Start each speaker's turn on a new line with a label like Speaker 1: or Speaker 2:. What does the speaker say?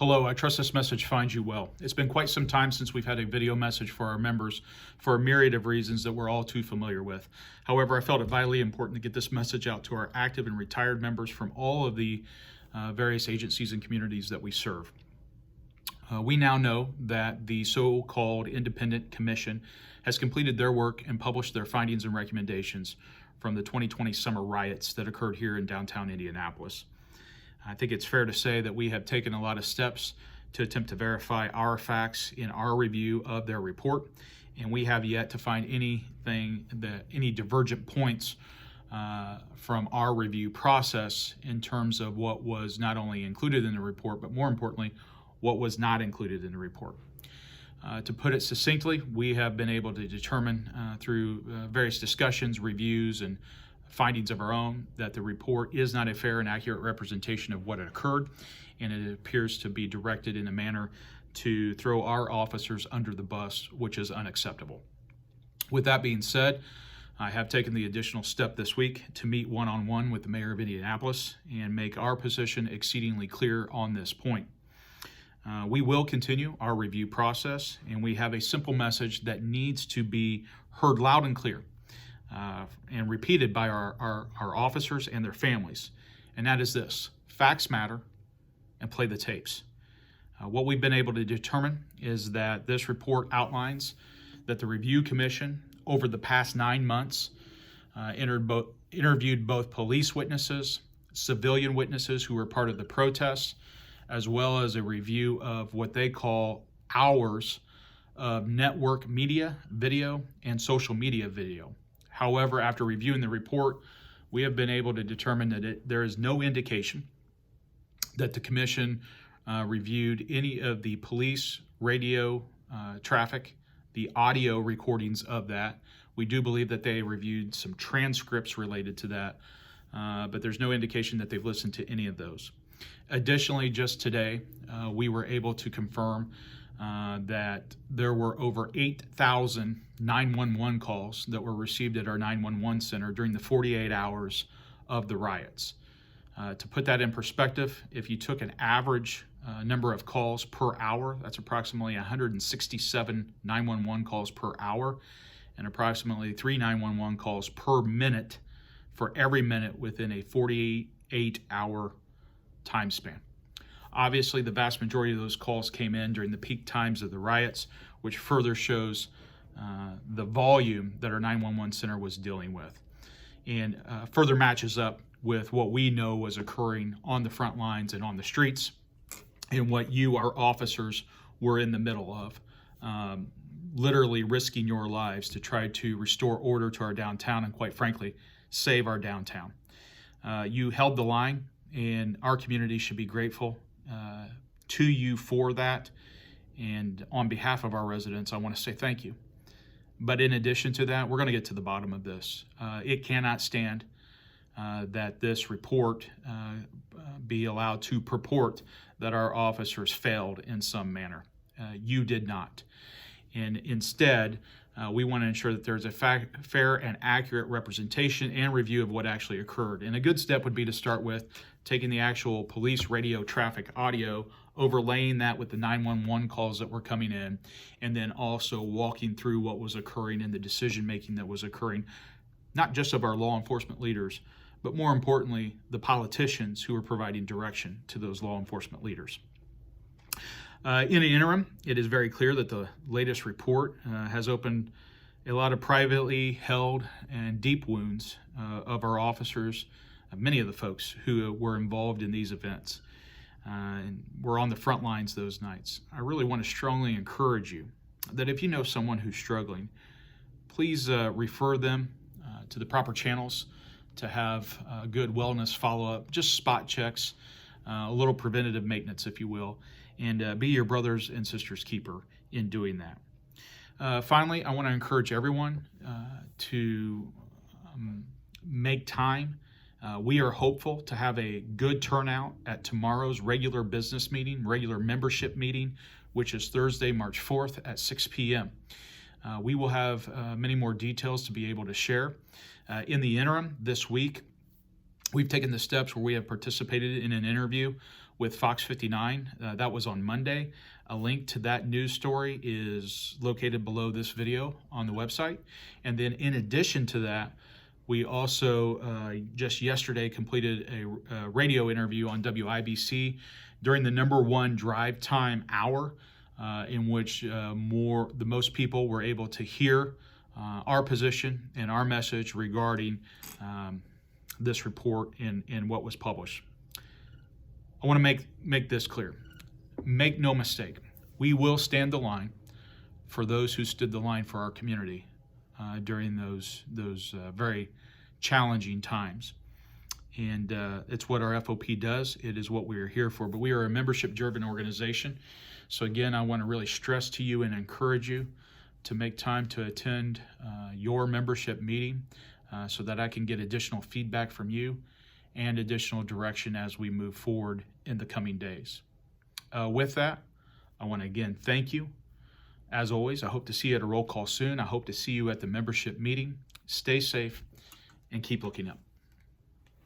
Speaker 1: Hello, I trust this message finds you well. It's been quite some time since we've had a video message for our members for a myriad of reasons that we're all too familiar with. However, I felt it vitally important to get this message out to our active and retired members from all of the various agencies and communities that we serve. We now know that the so-called independent commission has completed their work and published their findings and recommendations from the 2020 summer riots that occurred here in downtown Indianapolis. I think it's fair to say that we have taken a lot of steps to attempt to verify our facts in our review of their report, and we have yet to find any divergent points from our review process in terms of what was not only included in the report, but more importantly, what was not included in the report. To put it succinctly, we have been able to determine through various discussions, reviews, and findings of our own that the report is not a fair and accurate representation of what occurred, and it appears to be directed in a manner to throw our officers under the bus, which is unacceptable. With that being said, I have taken the additional step this week to meet one-on-one with the mayor of Indianapolis and make our position exceedingly clear on this point. We will continue our review process, and we have a simple message that needs to be heard loud and clear and repeated by our officers and their families, and that is this: facts matter, and play the tapes. What we've been able to determine is that this report outlines that the review commission over the past 9 months interviewed both police witnesses, civilian witnesses who were part of the protests, as well as a review of what they call hours of network media, video, and social media video. However, after reviewing the report, we have been able to determine that there is no indication that the commission reviewed any of the police radio traffic, the audio recordings of that. We do believe that they reviewed some transcripts related to that, but there's no indication that they've listened to any of those. Additionally, just today, we were able to confirm that there were over 8,000 911 calls that were received at our 911 center during the 48 hours of the riots. To put that in perspective, if you took an average number of calls per hour, that's approximately 167 911 calls per hour and approximately 3 911 calls per minute for every minute within a 48-hour time span. Obviously, the vast majority of those calls came in during the peak times of the riots, which further shows the volume that our 911 center was dealing with, and further matches up with what we know was occurring on the front lines and on the streets, and what you, our officers, were in the middle of, literally risking your lives to try to restore order to our downtown and, quite frankly, save our downtown. You held the line, and our community should be grateful to you for that. And on behalf of our residents, I want to say thank you. But in addition to that, we're going to get to the bottom of this. It cannot stand that this report be allowed to purport that our officers failed in some manner. You did not. And instead, we want to ensure that there's a fair and accurate representation and review of what actually occurred. And a good step would be to start with taking the actual police radio traffic audio, overlaying that with the 911 calls that were coming in, and then also walking through what was occurring and the decision-making that was occurring, not just of our law enforcement leaders, but more importantly, the politicians who are providing direction to those law enforcement leaders. In the interim, it is very clear that the latest report has opened a lot of privately held and deep wounds of our officers, many of the folks who were involved in these events and were on the front lines those nights. I really want to strongly encourage you that if you know someone who's struggling, please refer them to the proper channels to have good wellness follow-up, just spot checks, a little preventative maintenance, if you will, and be your brothers and sisters keeper in doing that. Finally, I want to encourage everyone to make time. We are hopeful to have a good turnout at tomorrow's regular business meeting, regular membership meeting, which is Thursday, March 4th at 6 p.m. We will have many more details to be able to share. In the interim, this week, we've taken the steps where we have participated in an interview with Fox 59. That was on Monday. A link to that news story is located below this video on the website. And then in addition to that, we also just yesterday completed a radio interview on WIBC during the #1 drive time hour, in which the most people were able to hear our position and our message regarding this report and what was published. I want to make this clear. Make no mistake, we will stand the line for those who stood the line for our community during those very challenging times. And it's what our FOP does. It is what we are here for. But we are a membership-driven organization. So again, I want to really stress to you and encourage you to make time to attend your membership meeting so that I can get additional feedback from you and additional direction as we move forward in the coming days. With that, I want to again thank you. As always, I hope to see you at a roll call soon. I hope to see you at the membership meeting. Stay safe and keep looking up.